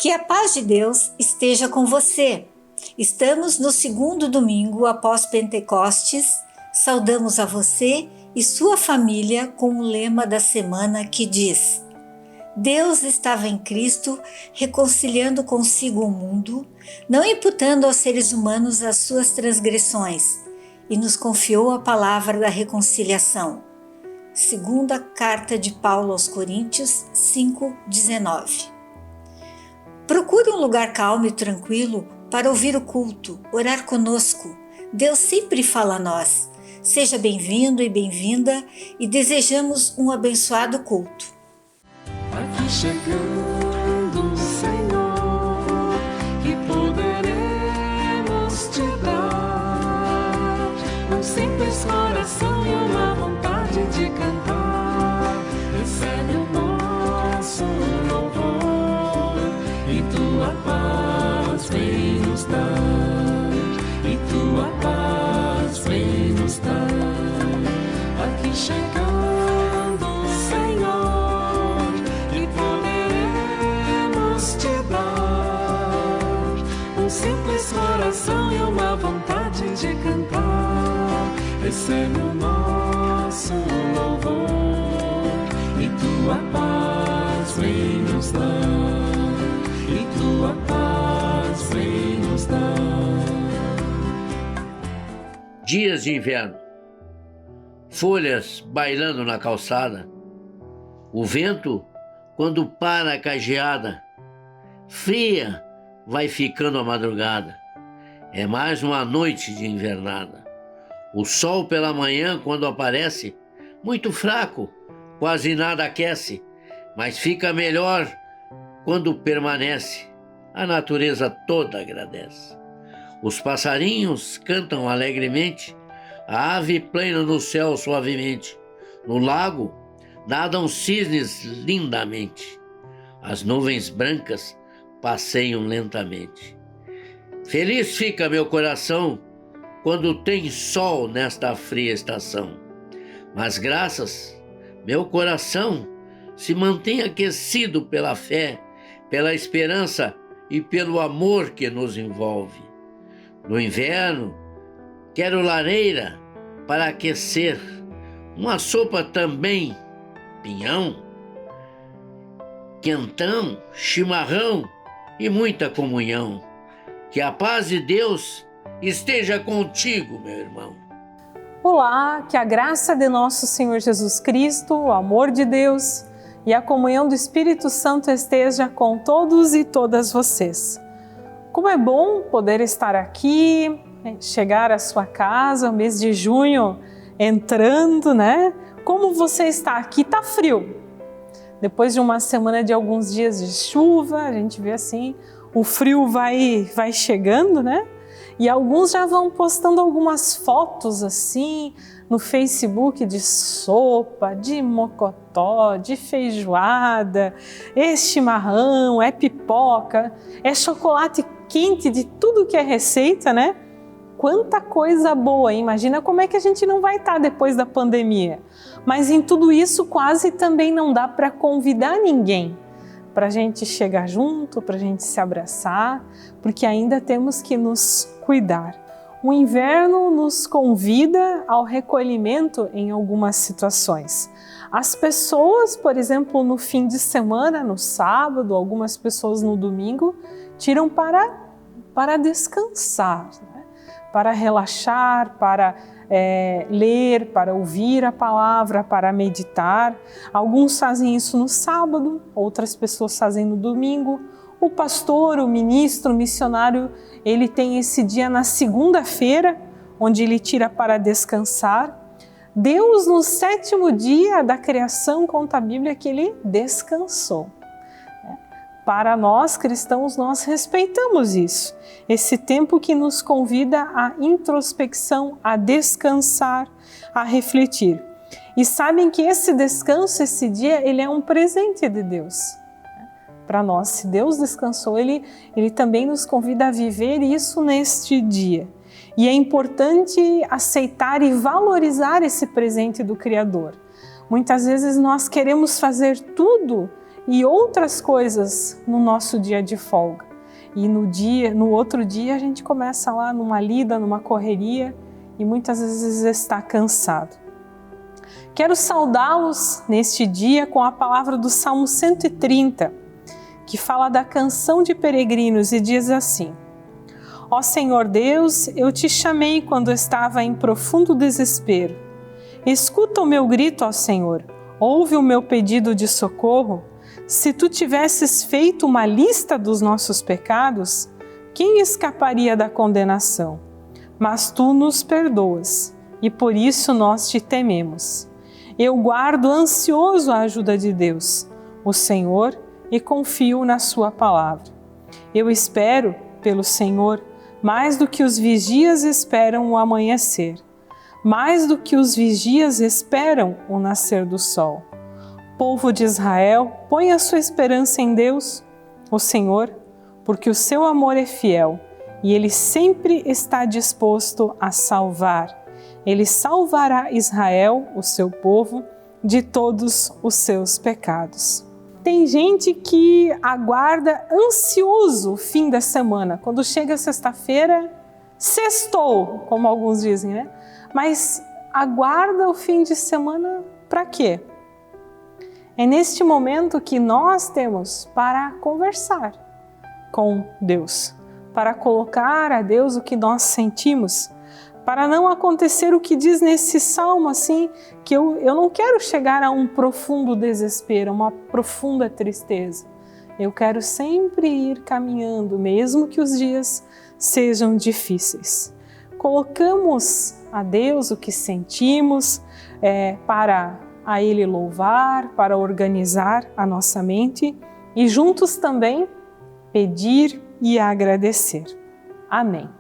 Que a paz de Deus esteja com você. Estamos no segundo domingo após Pentecostes. Saudamos a você e sua família com o lema da semana que diz: Deus estava em Cristo, reconciliando consigo o mundo, não imputando aos seres humanos as suas transgressões, e nos confiou a palavra da reconciliação. Segunda carta de Paulo aos Coríntios 5:19. Procure um lugar calmo e tranquilo para ouvir o culto, orar conosco. Deus sempre fala a nós. Seja bem-vindo e bem-vinda e desejamos um abençoado culto. Aqui chegando, Senhor, que poderemos te dar um simples coração e uma vontade de cantar. Recebe o nosso louvor e tua paz vem nos dar, e tua paz vem nos dar. Aqui chegando, Senhor, que poderemos te dar um simples coração e uma vontade de cantar. Recebe o nosso louvor e tua paz vem nos dar, e tua paz vem nos dar. Dias de inverno, folhas bailando na calçada, o vento, quando para a cageada, fria vai ficando a madrugada, é mais uma noite de invernada. O sol pela manhã, quando aparece, muito fraco, quase nada aquece, mas fica melhor quando permanece, a natureza toda agradece. Os passarinhos cantam alegremente, a ave plana no céu suavemente, no lago nadam cisnes lindamente, as nuvens brancas passeiam lentamente. Feliz fica meu coração quando tem sol nesta fria estação, mas graças, meu coração se mantém aquecido pela fé, pela esperança e pelo amor que nos envolve. No inverno, quero lareira para aquecer, uma sopa também, pinhão, quentão, chimarrão e muita comunhão. Que a paz de Deus esteja contigo, meu irmão. Olá, que a graça de nosso Senhor Jesus Cristo, o amor de Deus e a comunhão do Espírito Santo esteja com todos e todas vocês. Como é bom poder estar aqui, chegar à sua casa, o mês de junho entrando, né? Como você está aqui? Tá frio. Depois de uma semana de alguns dias de chuva, a gente vê assim, o frio vai chegando, né? E alguns já vão postando algumas fotos assim no Facebook de sopa, de mocotó, de feijoada, é chimarrão, é pipoca, é chocolate quente, de tudo que é receita, né? Quanta coisa boa, hein? Imagina como é que a gente não vai estar depois da pandemia. Mas em tudo isso quase também não dá para convidar ninguém para a gente chegar junto, para a gente se abraçar, porque ainda temos que nos cuidar. O inverno nos convida ao recolhimento em algumas situações. As pessoas, por exemplo, no fim de semana, no sábado, algumas pessoas no domingo, tiram para descansar, né? Para relaxar, para ler, para ouvir a palavra, para meditar. Alguns fazem isso no sábado, outras pessoas fazem no domingo. O pastor, o ministro, o missionário, ele tem esse dia na segunda-feira, onde ele tira para descansar. Deus, no sétimo dia da criação, conta a Bíblia que ele descansou. Para nós cristãos, nós respeitamos isso. Esse tempo que nos convida à introspecção, a descansar, a refletir. E sabem que esse descanso, esse dia, ele é um presente de Deus. Para nós, se Deus descansou, ele também nos convida a viver isso neste dia. E é importante aceitar e valorizar esse presente do Criador. Muitas vezes nós queremos fazer tudo e outras coisas no nosso dia de folga. E no outro dia a gente começa lá numa lida, numa correria e muitas vezes está cansado. Quero saudá-los neste dia com a palavra do Salmo 130, que fala da canção de peregrinos e diz assim: Ó Senhor Deus, eu te chamei quando estava em profundo desespero. Escuta o meu grito, ó Senhor, ouve o meu pedido de socorro. Se tu tivesses feito uma lista dos nossos pecados, quem escaparia da condenação? Mas tu nos perdoas, e por isso nós te tememos. Eu guardo ansioso a ajuda de Deus, o Senhor, e confio na sua palavra. Eu espero pelo Senhor mais do que os vigias esperam o amanhecer, mais do que os vigias esperam o nascer do sol. Povo de Israel, põe a sua esperança em Deus, o Senhor, porque o seu amor é fiel e Ele sempre está disposto a salvar. Ele salvará Israel, o seu povo, de todos os seus pecados. Tem gente que aguarda ansioso o fim da semana. Quando chega sexta-feira, sextou, como alguns dizem, né? Mas aguarda o fim de semana para quê? É neste momento que nós temos para conversar com Deus, para colocar a Deus o que nós sentimos, para não acontecer o que diz nesse salmo, assim, que eu não quero chegar a um profundo desespero, uma profunda tristeza. Eu quero sempre ir caminhando, mesmo que os dias sejam difíceis. Colocamos a Deus o que sentimos para a Ele louvar, para organizar a nossa mente e juntos também pedir e agradecer. Amém.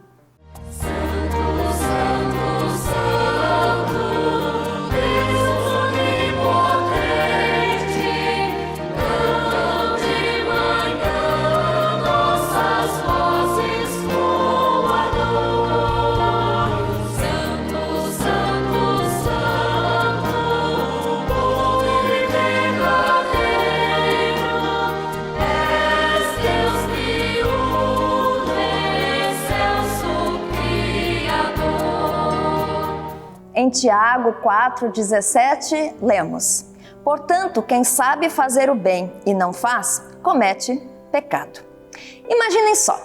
Em Tiago 4,17, lemos: Portanto, quem sabe fazer o bem e não faz, comete pecado. Imaginem só,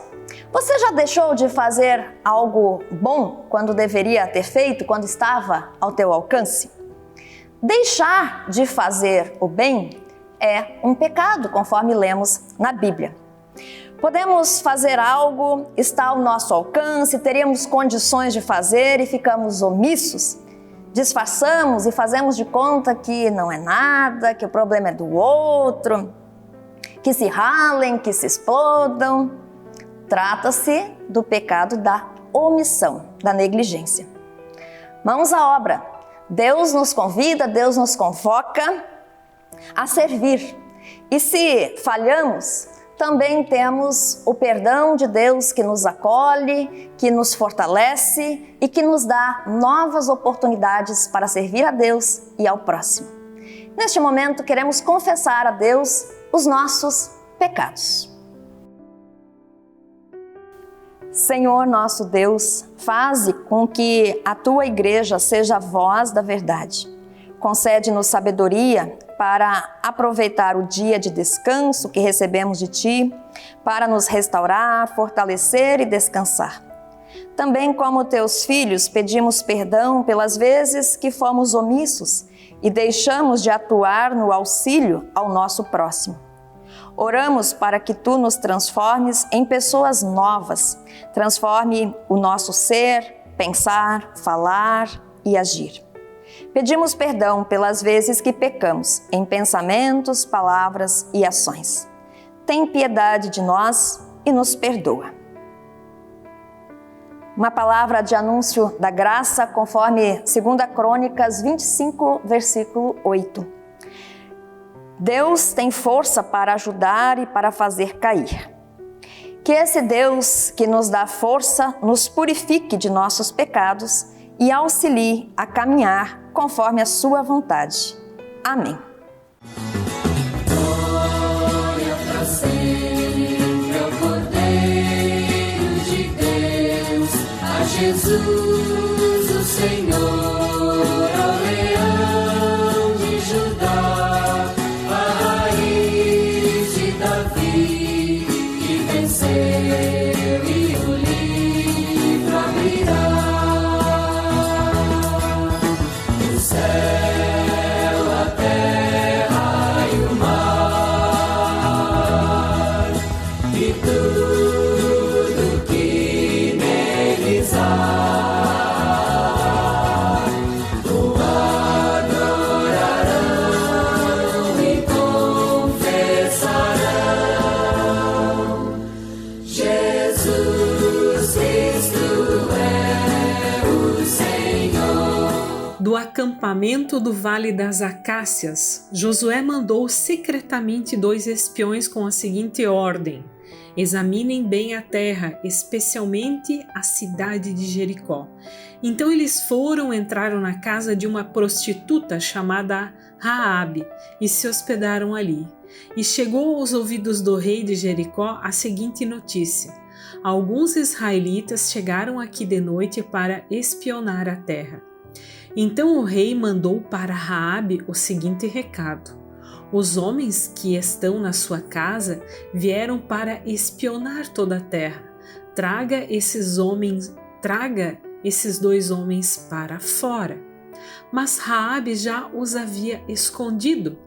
você já deixou de fazer algo bom quando deveria ter feito, quando estava ao teu alcance? Deixar de fazer o bem é um pecado, conforme lemos na Bíblia. Podemos fazer algo, está ao nosso alcance, teríamos condições de fazer e ficamos omissos. Disfarçamos e fazemos de conta que não é nada, que o problema é do outro, que se ralem, que se explodam. Trata-se do pecado da omissão, da negligência. Mãos à obra. Deus nos convida, Deus nos convoca a servir. E se falhamos, também temos o perdão de Deus que nos acolhe, que nos fortalece e que nos dá novas oportunidades para servir a Deus e ao próximo. Neste momento, queremos confessar a Deus os nossos pecados. Senhor nosso Deus, faze com que a Tua Igreja seja a voz da verdade. Concede-nos sabedoria para aproveitar o dia de descanso que recebemos de Ti, para nos restaurar, fortalecer e descansar. Também, como Teus filhos, pedimos perdão pelas vezes que fomos omissos e deixamos de atuar no auxílio ao nosso próximo. Oramos para que Tu nos transformes em pessoas novas, transforme o nosso ser, pensar, falar e agir. Pedimos perdão pelas vezes que pecamos em pensamentos, palavras e ações. Tem piedade de nós e nos perdoa. Uma palavra de anúncio da graça conforme 2 Crônicas 25, versículo 8. Deus tem força para ajudar e para fazer cair. Que esse Deus que nos dá força nos purifique de nossos pecados e auxilie a caminhar conforme a sua vontade. Amém. Jesus, o Senhor, ao leão de Judá, a raiz de Davi, que venceu e o livro abrirá. O céu, a terra e o mar, e tudo que neles há, o adorarão e confessarão: Jesus Cristo é o Senhor. Do acampamento do Vale das Acácias, Josué mandou secretamente 2 espiões com a seguinte ordem: examinem bem a terra, especialmente a cidade de Jericó. Então eles entraram na casa de uma prostituta chamada Raabe e se hospedaram ali. E chegou aos ouvidos do rei de Jericó a seguinte notícia: alguns israelitas chegaram aqui de noite para espionar a terra. Então o rei mandou para Raabe o seguinte recado: os homens que estão na sua casa vieram para espionar toda a terra. Traga esses 2 homens para fora. Mas Raabe já os havia escondido.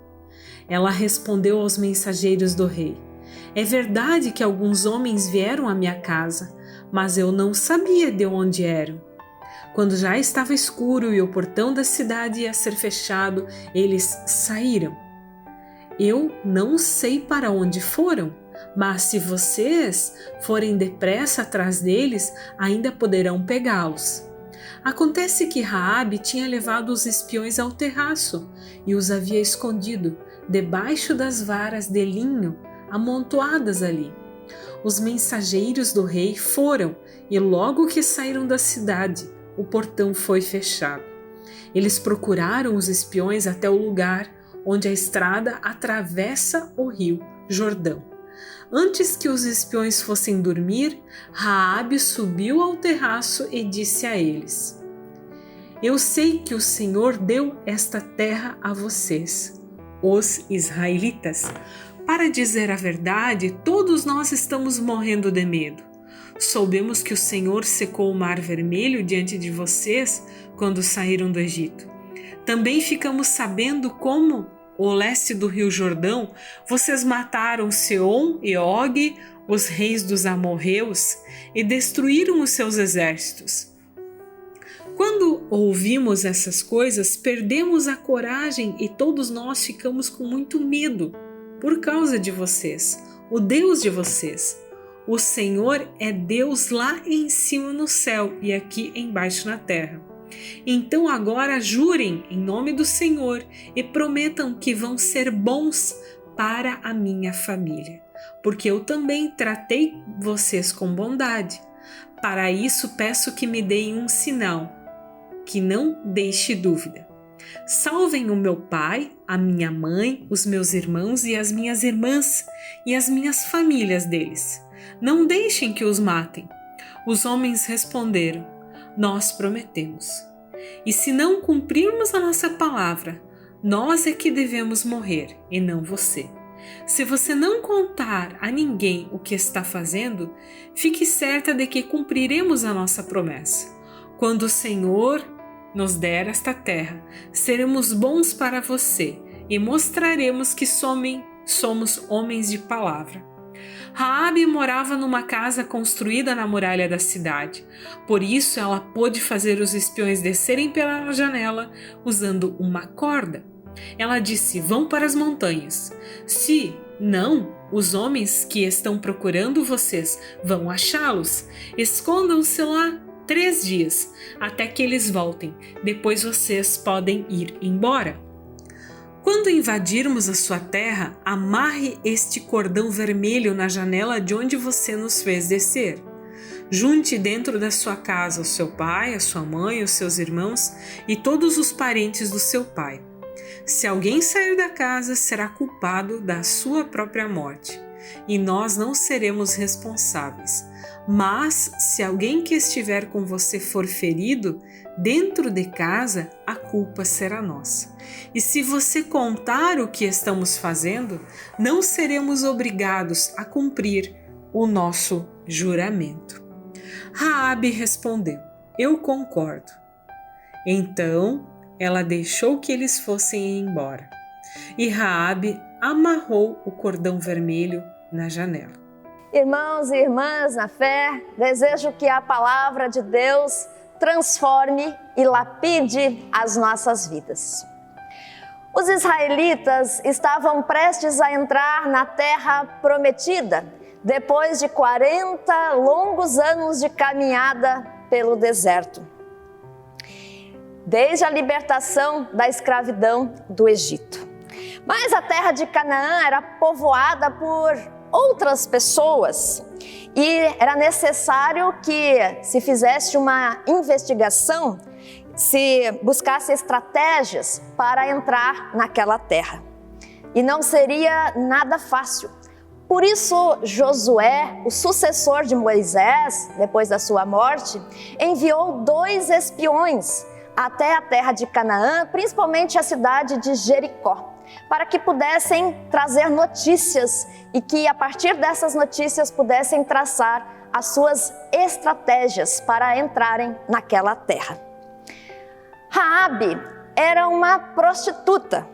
Ela respondeu aos mensageiros do rei: é verdade que alguns homens vieram à minha casa, mas eu não sabia de onde eram. Quando já estava escuro e o portão da cidade ia ser fechado, eles saíram. Eu não sei para onde foram, mas se vocês forem depressa atrás deles, ainda poderão pegá-los. Acontece que Raabe tinha levado os espiões ao terraço e os havia escondido debaixo das varas de linho amontoadas ali. Os mensageiros do rei foram e logo que saíram da cidade, o portão foi fechado. Eles procuraram os espiões até o lugar onde a estrada atravessa o rio Jordão. Antes que os espiões fossem dormir, Raabe subiu ao terraço e disse a eles: eu sei que o Senhor deu esta terra a vocês, os israelitas. Para dizer a verdade, todos nós estamos morrendo de medo. Soubemos que o Senhor secou o Mar Vermelho diante de vocês quando saíram do Egito. Também ficamos sabendo como, ao leste do rio Jordão, vocês mataram Seom e Og, os reis dos amorreus, e destruíram os seus exércitos. Quando ouvimos essas coisas, perdemos a coragem e todos nós ficamos com muito medo por causa de vocês, o Deus de vocês. O Senhor é Deus lá em cima no céu e aqui embaixo na terra. Então agora jurem em nome do Senhor e prometam que vão ser bons para a minha família, porque eu também tratei vocês com bondade. Para isso peço que me deem um sinal, que não deixe dúvida. Salvem o meu pai, a minha mãe, os meus irmãos e as minhas irmãs e as minhas famílias deles. Não deixem que os matem. Os homens responderam: nós prometemos. E se não cumprirmos a nossa palavra, nós é que devemos morrer e não você. Se você não contar a ninguém o que está fazendo, fique certa de que cumpriremos a nossa promessa. Quando o Senhor nos der esta terra, seremos bons para você e mostraremos que somos homens de palavra. Raabe morava numa casa construída na muralha da cidade. Por isso ela pôde fazer os espiões descerem pela janela usando uma corda. Ela disse: vão para as montanhas. Se não, os homens que estão procurando vocês vão achá-los. Escondam-se lá 3 dias, até que eles voltem. Depois vocês podem ir embora. Quando invadirmos a sua terra, amarre este cordão vermelho na janela de onde você nos fez descer. Junte dentro da sua casa o seu pai, a sua mãe, os seus irmãos e todos os parentes do seu pai. Se alguém sair da casa, será culpado da sua própria morte. e nós não seremos responsáveis. Mas se alguém que estiver com você for ferido dentro de casa, a culpa será nossa. E se você contar o que estamos fazendo, não seremos obrigados a cumprir o nosso juramento. Raabe respondeu: eu concordo. Então ela deixou que eles fossem embora. E Raabe amarrou o cordão vermelho na janela. Irmãos e irmãs na fé, desejo que a palavra de Deus transforme e lapide as nossas vidas. Os israelitas estavam prestes a entrar na terra prometida, depois de 40 longos anos de caminhada pelo deserto, desde a libertação da escravidão do Egito. Mas a terra de Canaã era povoada por outras pessoas e era necessário que se fizesse uma investigação, se buscasse estratégias para entrar naquela terra. E não seria nada fácil. Por isso, Josué, o sucessor de Moisés, depois da sua morte, enviou 2 espiões até a terra de Canaã, principalmente a cidade de Jericó, para que pudessem trazer notícias e que a partir dessas notícias pudessem traçar as suas estratégias para entrarem naquela terra. Raabe era uma prostituta.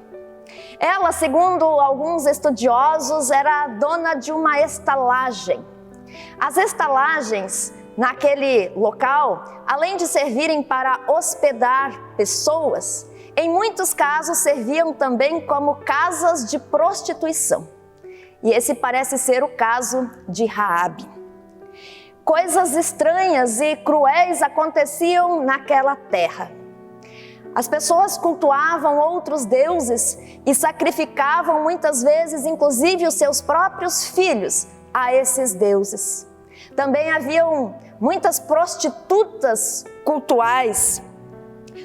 Ela, segundo alguns estudiosos, era dona de uma estalagem. As estalagens naquele local, além de servirem para hospedar pessoas, em muitos casos serviam também como casas de prostituição. E esse parece ser o caso de Raabe. Coisas estranhas e cruéis aconteciam naquela terra. As pessoas cultuavam outros deuses e sacrificavam muitas vezes, inclusive, os seus próprios filhos a esses deuses. Também haviam muitas prostitutas cultuais,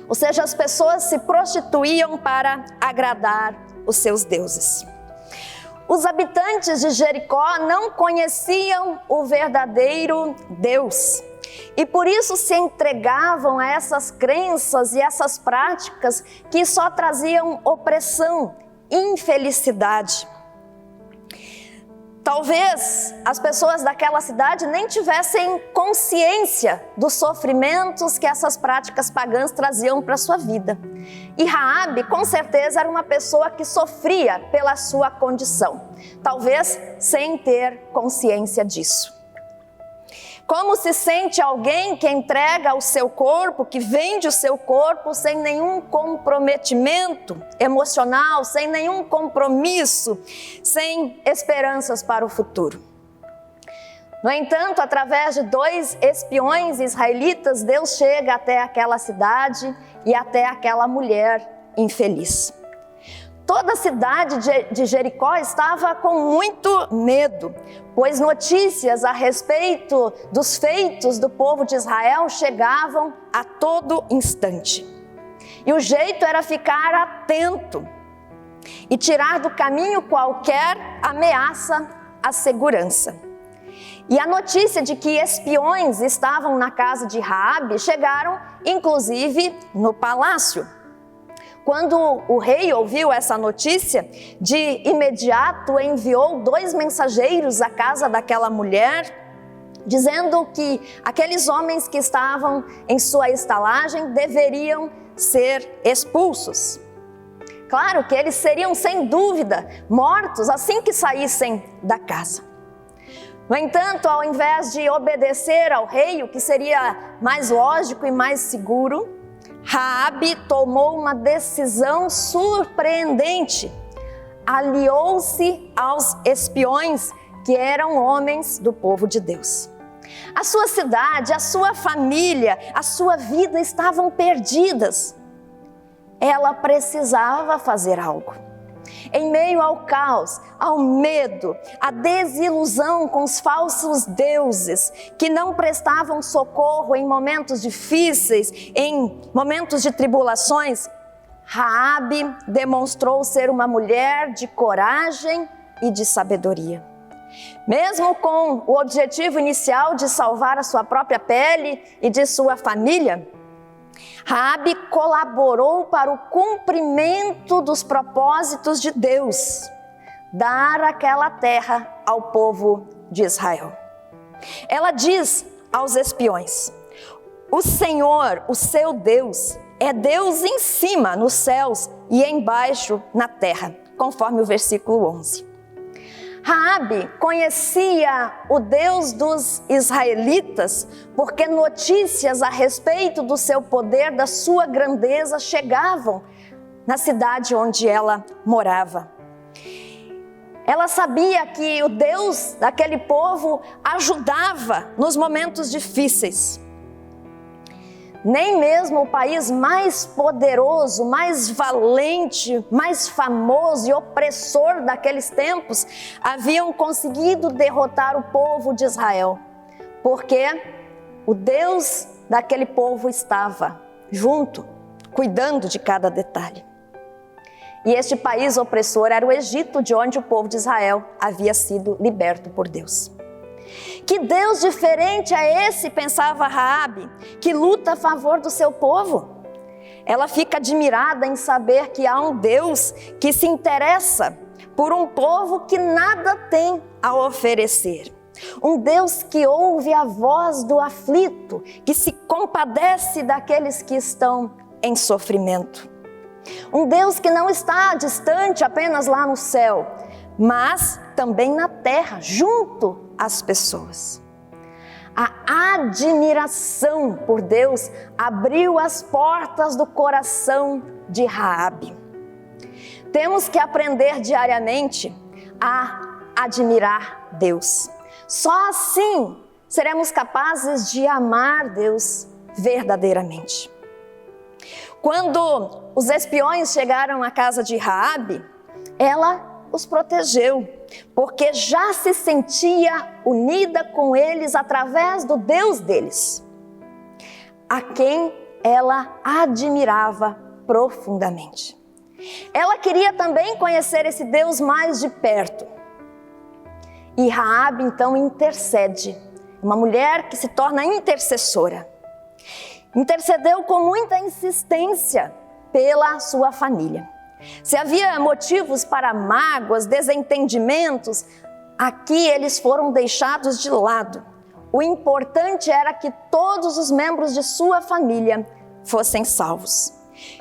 ou seja, as pessoas se prostituíam para agradar os seus deuses. Os habitantes de Jericó não conheciam o verdadeiro Deus e por isso se entregavam a essas crenças e essas práticas que só traziam opressão, infelicidade. Talvez as pessoas daquela cidade nem tivessem consciência dos sofrimentos que essas práticas pagãs traziam para a sua vida. E Raabe, com certeza, era uma pessoa que sofria pela sua condição, talvez sem ter consciência disso. Como se sente alguém que entrega o seu corpo, que vende o seu corpo sem nenhum comprometimento emocional, sem nenhum compromisso, sem esperanças para o futuro? No entanto, através de 2 espiões israelitas, Deus chega até aquela cidade e até aquela mulher infeliz. Toda a cidade de Jericó estava com muito medo, pois notícias a respeito dos feitos do povo de Israel chegavam a todo instante. E o jeito era ficar atento e tirar do caminho qualquer ameaça à segurança. E a notícia de que espiões estavam na casa de Raabe chegaram, inclusive, no palácio. Quando o rei ouviu essa notícia, de imediato enviou 2 mensageiros à casa daquela mulher, dizendo que aqueles homens que estavam em sua estalagem deveriam ser expulsos. Claro que eles seriam, sem dúvida, mortos assim que saíssem da casa. No entanto, ao invés de obedecer ao rei, o que seria mais lógico e mais seguro, Raabe tomou uma decisão surpreendente. Aliou-se aos espiões que eram homens do povo de Deus. A sua cidade, a sua família, a sua vida estavam perdidas. Ela precisava fazer algo. Em meio ao caos, ao medo, à desilusão com os falsos deuses que não prestavam socorro em momentos difíceis, em momentos de tribulações, Raabe demonstrou ser uma mulher de coragem e de sabedoria. Mesmo com o objetivo inicial de salvar a sua própria pele e de sua família, Raabe colaborou para o cumprimento dos propósitos de Deus, dar aquela terra ao povo de Israel. Ela diz aos espiões: o Senhor, o seu Deus, é Deus em cima nos céus e embaixo na terra, conforme o versículo 11. Raabe conhecia o Deus dos israelitas porque notícias a respeito do seu poder, da sua grandeza, chegavam na cidade onde ela morava. Ela sabia que o Deus daquele povo ajudava nos momentos difíceis. Nem mesmo o país mais poderoso, mais valente, mais famoso e opressor daqueles tempos haviam conseguido derrotar o povo de Israel, porque o Deus daquele povo estava junto, cuidando de cada detalhe. E este país opressor era o Egito, de onde o povo de Israel havia sido liberto por Deus. Que Deus diferente é esse, pensava Raabe, que luta a favor do seu povo? Ela fica admirada em saber que há um Deus que se interessa por um povo que nada tem a oferecer. Um Deus que ouve a voz do aflito, que se compadece daqueles que estão em sofrimento. Um Deus que não está distante apenas lá no céu, mas também na terra, junto às pessoas. A admiração por Deus abriu as portas do coração de Raabe. Temos que aprender diariamente a admirar Deus. Só assim seremos capazes de amar Deus verdadeiramente. Quando os espiões chegaram à casa de Raabe, ela os protegeu, porque já se sentia unida com eles através do Deus deles, a quem ela admirava profundamente. Ela queria também conhecer esse Deus mais de perto. E Raabe então intercede, uma mulher que se torna intercessora. Intercedeu com muita insistência pela sua família. Se havia motivos para mágoas, desentendimentos, aqui eles foram deixados de lado. O importante era que todos os membros de sua família fossem salvos.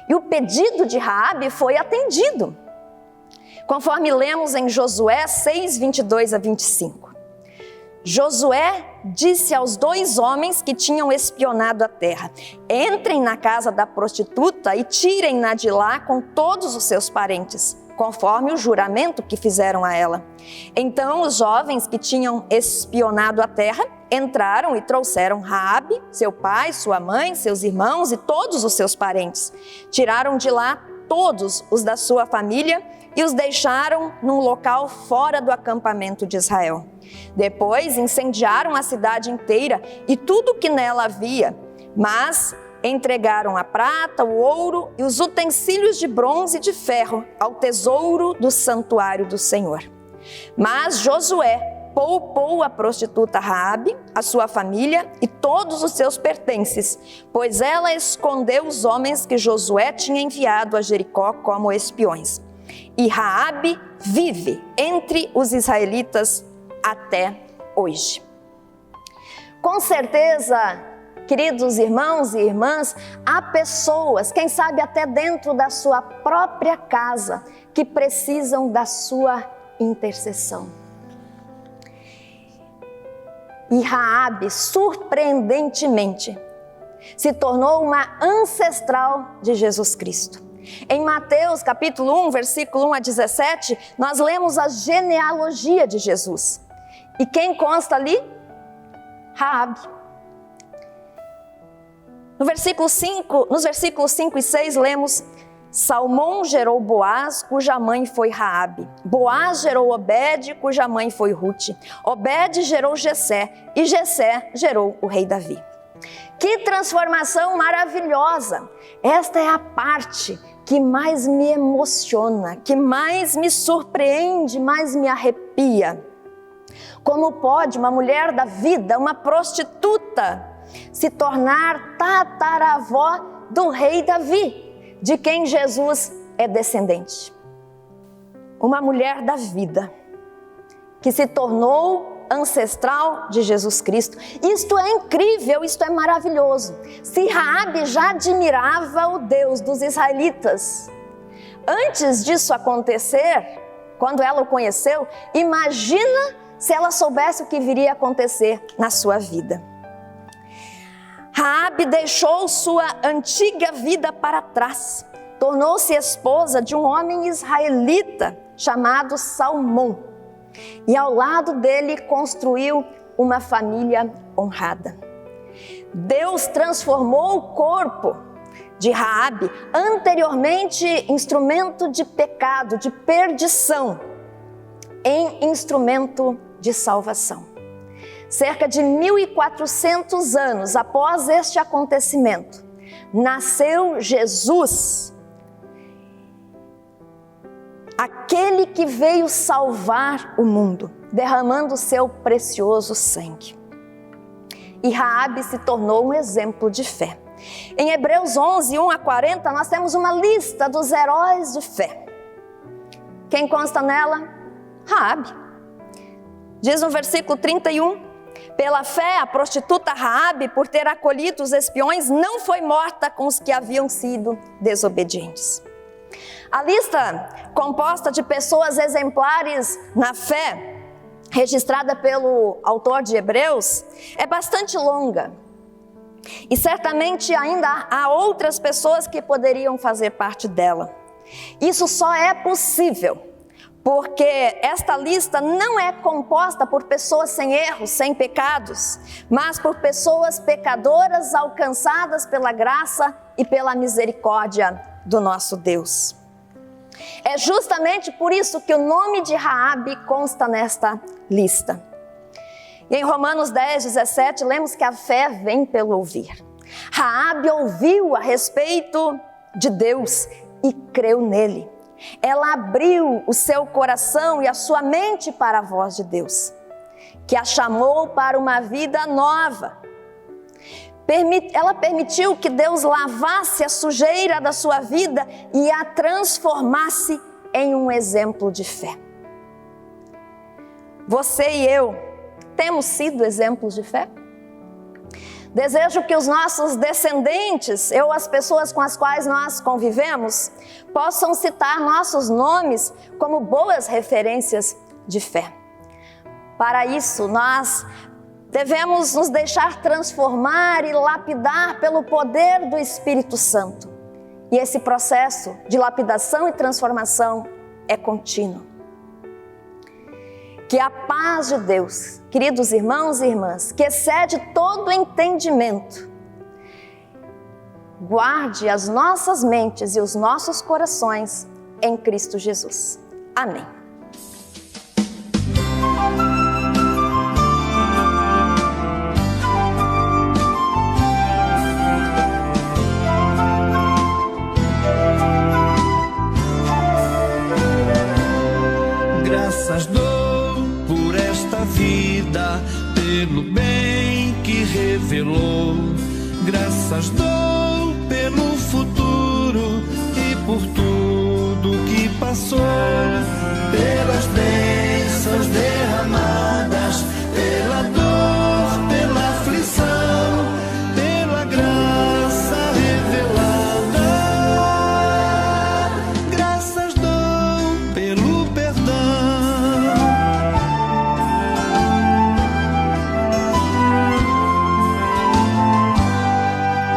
E o pedido de Raabe foi atendido, conforme lemos em Josué 6, 22 a 25. Josué disse aos 2 homens que tinham espionado a terra: entrem na casa da prostituta e tirem-na de lá com todos os seus parentes, conforme o juramento que fizeram a ela. Então os jovens que tinham espionado a terra entraram e trouxeram Raabe, seu pai, sua mãe, seus irmãos e todos os seus parentes. Tiraram de lá todos os da sua família e os deixaram num local fora do acampamento de Israel. Depois incendiaram a cidade inteira e tudo que nela havia, mas entregaram a prata, o ouro e os utensílios de bronze e de ferro ao tesouro do santuário do Senhor. Mas Josué poupou a prostituta Raabe, a sua família e todos os seus pertences, pois ela escondeu os homens que Josué tinha enviado a Jericó como espiões. E Raabe vive entre os israelitas até hoje. Com certeza, queridos irmãos e irmãs, há pessoas, quem sabe até dentro da sua própria casa, que precisam da sua intercessão. E Raabe, surpreendentemente, se tornou uma ancestral de Jesus Cristo. Em Mateus capítulo 1, versículo 1 a 17, nós lemos a genealogia de Jesus. E quem consta ali? Raabe. Nos versículos 5 e 6 lemos: Salmão gerou Boaz, cuja mãe foi Raabe. Boaz gerou Obed, cuja mãe foi Rute. Obed gerou Jessé, e Jessé gerou o rei Davi. Que transformação maravilhosa! Esta é a parte que mais me emociona, que mais me surpreende, mais me arrepia. Como pode uma mulher da vida, uma prostituta, se tornar tataravó do rei Davi, de quem Jesus é descendente? Uma mulher da vida, que se tornou ancestral de Jesus Cristo. Isto é incrível, isto é maravilhoso. Se Raabe já admirava o Deus dos israelitas, antes disso acontecer, quando ela o conheceu, imagina se ela soubesse o que viria a acontecer na sua vida. Raabe deixou sua antiga vida para trás, tornou-se esposa de um homem israelita chamado Salmão, e ao lado dele construiu uma família honrada. Deus transformou o corpo de Raabe, anteriormente instrumento de pecado, de perdição, em instrumento de salvação. Cerca de 1400 anos após este acontecimento, nasceu Jesus, aquele que veio salvar o mundo, derramando seu precioso sangue. E Raabe se tornou um exemplo de fé. Em Hebreus 11, 1 a 40, nós temos uma lista dos heróis de fé. Quem consta nela? Raabe. Diz no versículo 31, pela fé, a prostituta Raabe, por ter acolhido os espiões, não foi morta com os que haviam sido desobedientes. A lista, composta de pessoas exemplares na fé, registrada pelo autor de Hebreus, é bastante longa. E certamente ainda há outras pessoas que poderiam fazer parte dela. Isso só é possível porque esta lista não é composta por pessoas sem erros, sem pecados, mas por pessoas pecadoras alcançadas pela graça e pela misericórdia do nosso Deus. É justamente por isso que o nome de Raabe consta nesta lista. E em Romanos 10, 17, lemos que a fé vem pelo ouvir. Raabe ouviu a respeito de Deus e creu nele. Ela abriu o seu coração e a sua mente para a voz de Deus, que a chamou para uma vida nova. Ela permitiu que Deus lavasse a sujeira da sua vida e a transformasse em um exemplo de fé. Você e eu temos sido exemplos de fé? Desejo que os nossos descendentes, ou as pessoas com as quais nós convivemos, possam citar nossos nomes como boas referências de fé. Para isso, nós devemos nos deixar transformar e lapidar pelo poder do Espírito Santo. E esse processo de lapidação e transformação é contínuo. Que a paz de Deus, queridos irmãos e irmãs, que excede todo entendimento, guarde as nossas mentes e os nossos corações em Cristo Jesus. Amém. Graças dou por esta vida, pelo bem que revelou. Graças dou pelo futuro e por tudo que passou. Pelas bênçãos derramadas, pela dor, pela aflição, pela graça revelada. Graças dou pelo perdão.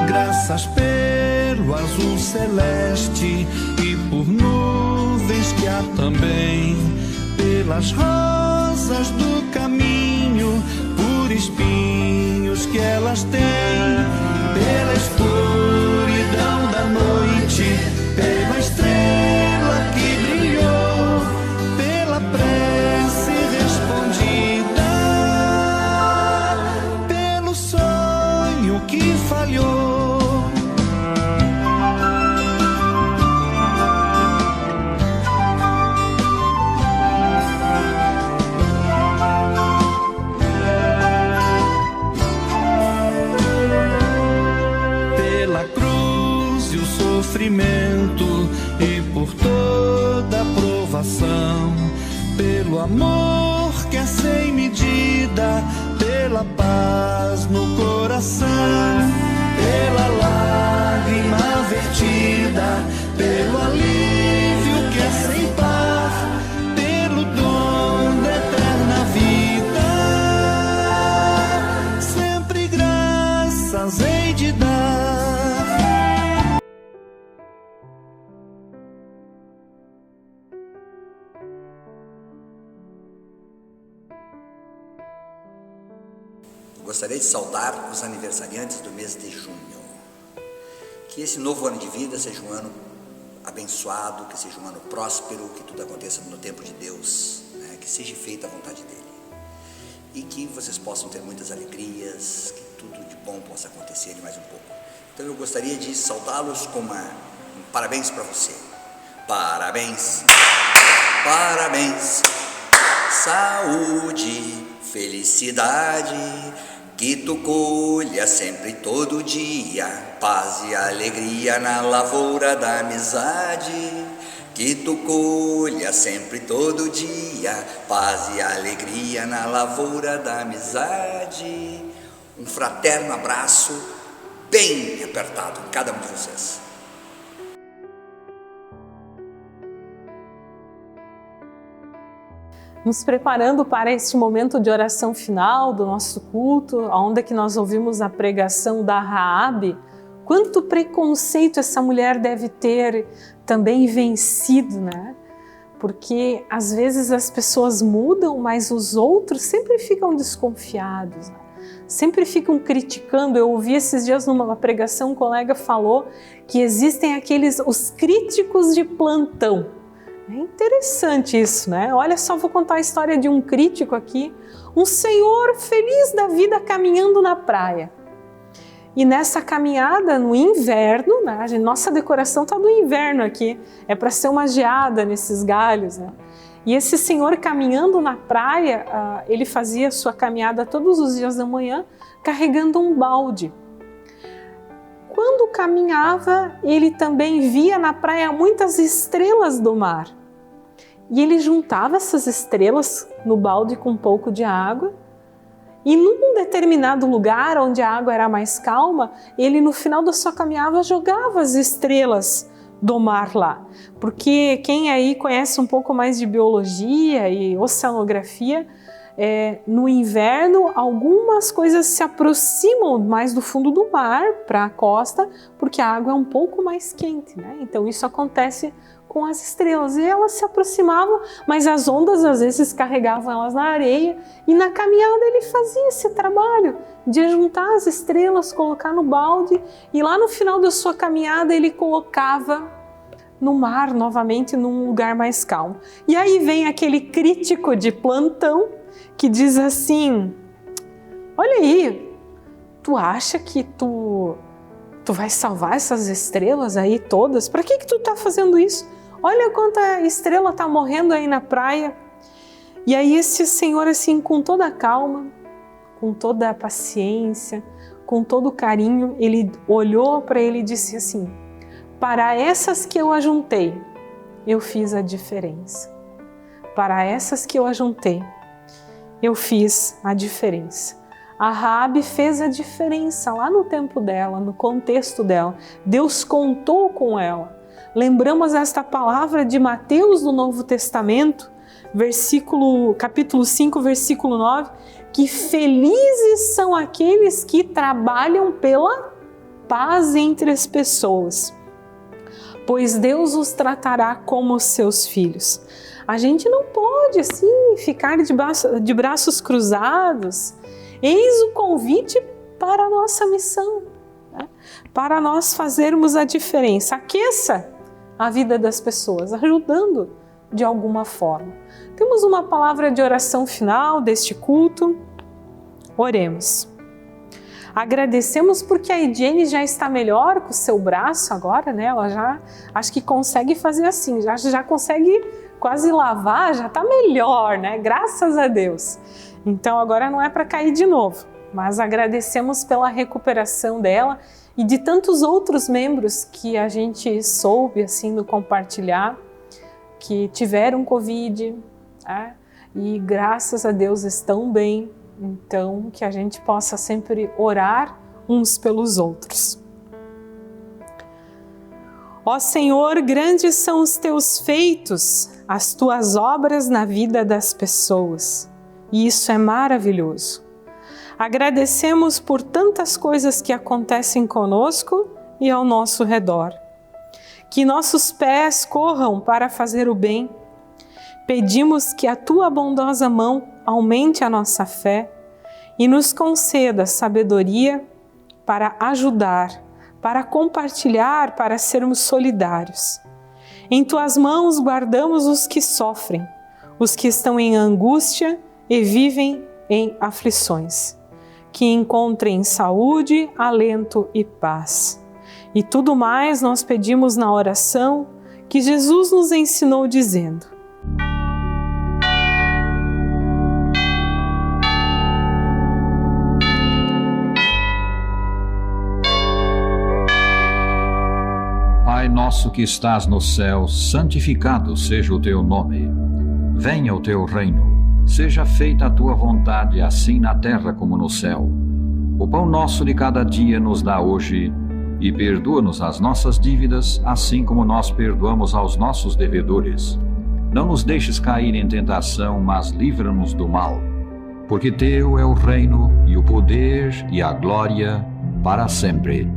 Graças pelo azul celeste e por nuvens que há também, pelas rosas do caminho, por espinhos que elas têm, pela escuridão da noite, pela estrela que brilhou, pela prece respondida, pelo sonho que falhou. pela cruz e o sofrimento e por toda a provação, pelo amor que é sem medida, pela paz no coração, pela lágrima vertida, pelo alívio que é sem par, pelo dom da eterna vida, sempre graças hei de dar. Gostaria de saudar os aniversariantes do mês de junho. Que esse novo ano de vida seja um ano abençoado, que seja um ano próspero, que tudo aconteça no tempo de Deus, né? Que seja feita a vontade dEle. E que vocês possam ter muitas alegrias, que tudo de bom possa acontecer e mais um pouco. Então eu gostaria de saudá-los com um parabéns para você. Parabéns, parabéns, saúde, felicidade, que tu colha sempre todo dia, paz e alegria na lavoura da amizade. Que tu colha sempre todo dia, paz e alegria na lavoura da amizade. Um fraterno abraço bem apertado em cada um de vocês. Nos preparando para este momento de oração final do nosso culto, onde que nós ouvimos a pregação da Raabe, quanto preconceito essa mulher deve ter também vencido, né? Porque às vezes as pessoas mudam, mas os outros sempre ficam desconfiados, né? Sempre ficam criticando. Eu ouvi esses dias numa pregação, um colega falou que existem os críticos de plantão. É interessante isso, né? Olha só, vou contar a história de um crítico aqui, um senhor feliz da vida caminhando na praia. E nessa caminhada no inverno, né? Nossa decoração está no inverno aqui, é para ser uma geada nesses galhos, né? E esse senhor caminhando na praia, ele fazia sua caminhada todos os dias da manhã carregando um balde. Quando caminhava, ele também via na praia muitas estrelas do mar. E ele juntava essas estrelas no balde com um pouco de água. E num determinado lugar onde a água era mais calma, ele no final da sua caminhada jogava as estrelas do mar lá. Porque quem aí conhece um pouco mais de biologia e oceanografia, no inverno algumas coisas se aproximam mais do fundo do mar para a costa, porque a água é um pouco mais quente, né? Então isso acontece com as estrelas, e elas se aproximavam, mas as ondas às vezes carregavam elas na areia, e na caminhada ele fazia esse trabalho de juntar as estrelas, colocar no balde, e lá no final da sua caminhada ele colocava no mar novamente, num lugar mais calmo. E aí vem aquele crítico de plantão que diz assim: olha aí, tu acha que tu vai salvar essas estrelas aí todas? Para que tu tá fazendo isso? Olha quanta estrela tá morrendo aí na praia. E aí esse senhor, assim, com toda a calma, com toda a paciência, com todo o carinho, ele olhou para ele e disse assim: para essas que eu ajuntei, eu fiz a diferença. Para essas que eu ajuntei, eu fiz a diferença. A Raabe fez a diferença lá no tempo dela, no contexto dela. Deus contou com ela. Lembramos esta palavra de Mateus do Novo Testamento, capítulo 5, versículo 9, que felizes são aqueles que trabalham pela paz entre as pessoas, pois Deus os tratará como os seus filhos. A gente não pode assim ficar de braços cruzados. Eis o convite para a nossa missão, né? Para nós fazermos a diferença. Aqueça a vida das pessoas, ajudando de alguma forma. Temos uma palavra de oração final deste culto. Oremos. Agradecemos porque a Ediene já está melhor com o seu braço agora, né? Ela já acho que consegue fazer assim, já consegue quase lavar, já está melhor, né? Graças a Deus. Então agora não é para cair de novo, mas agradecemos pela recuperação dela e de tantos outros membros que a gente soube assim no compartilhar, que tiveram Covid, né? E graças a Deus estão bem. Então, que a gente possa sempre orar uns pelos outros. Ó Senhor, grandes são os teus feitos, as tuas obras na vida das pessoas. E isso é maravilhoso. Agradecemos por tantas coisas que acontecem conosco e ao nosso redor. Que nossos pés corram para fazer o bem. Pedimos que a tua bondosa mão aumente a nossa fé e nos conceda sabedoria para ajudar, para compartilhar, para sermos solidários. Em tuas mãos guardamos os que sofrem, os que estão em angústia e vivem em aflições. Que encontrem saúde, alento e paz. E tudo mais nós pedimos na oração que Jesus nos ensinou dizendo: Pai nosso que estás no céu, santificado seja o teu nome. Venha o teu reino. Seja feita a tua vontade, assim na terra como no céu. O pão nosso de cada dia nos dá hoje, e perdoa-nos as nossas dívidas, assim como nós perdoamos aos nossos devedores. Não nos deixes cair em tentação, mas livra-nos do mal. Porque teu é o reino, e o poder, e a glória, para sempre.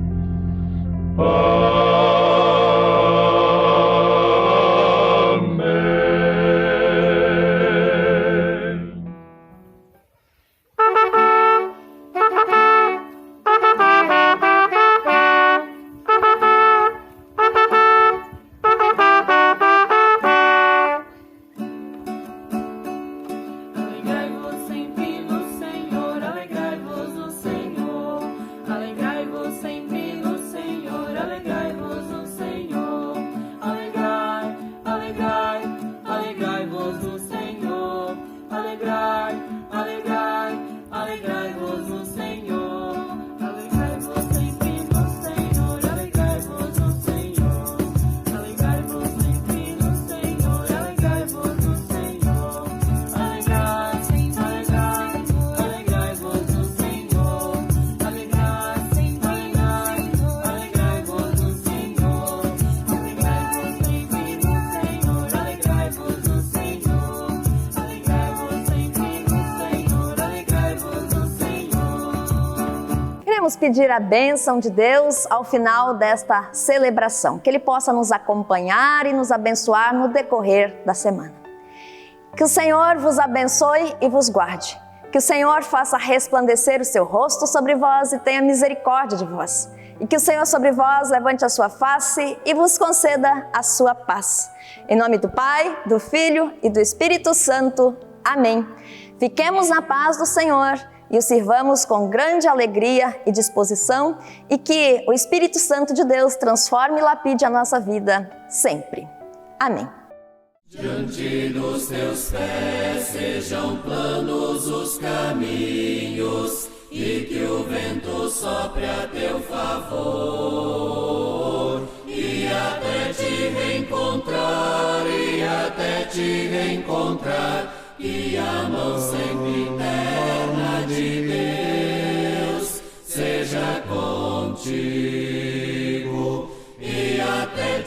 Queremos pedir a bênção de Deus ao final desta celebração, que Ele possa nos acompanhar e nos abençoar no decorrer da semana. Que o Senhor vos abençoe e vos guarde. Que o Senhor faça resplandecer o seu rosto sobre vós e tenha misericórdia de vós. E que o Senhor sobre vós levante a sua face e vos conceda a sua paz. Em nome do Pai, do Filho e do Espírito Santo. Amém. Fiquemos na paz do Senhor e o sirvamos com grande alegria e disposição, e que o Espírito Santo de Deus transforme e lapide a nossa vida sempre. Amém. Diante dos teus pés sejam planos os caminhos, e que o vento sopre a teu favor, e até te reencontrar, e a mão sempre eterna de Deus seja contigo, e até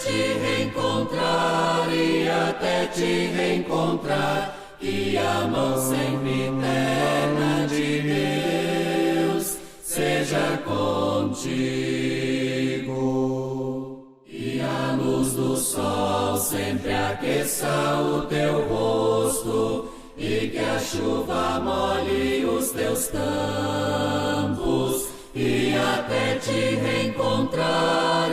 te reencontrar, e a mão sempre eterna de Deus seja contigo, e a luz do sol sempre aqueça o teu rosto, e que a chuva molhe os teus campos, e até te reencontrar,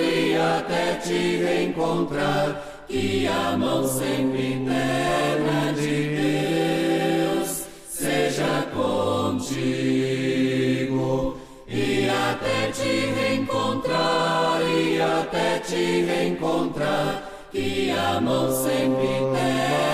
que a mão sempre eterna de Deus seja contigo, e até te reencontrar, que a mão sempre eterna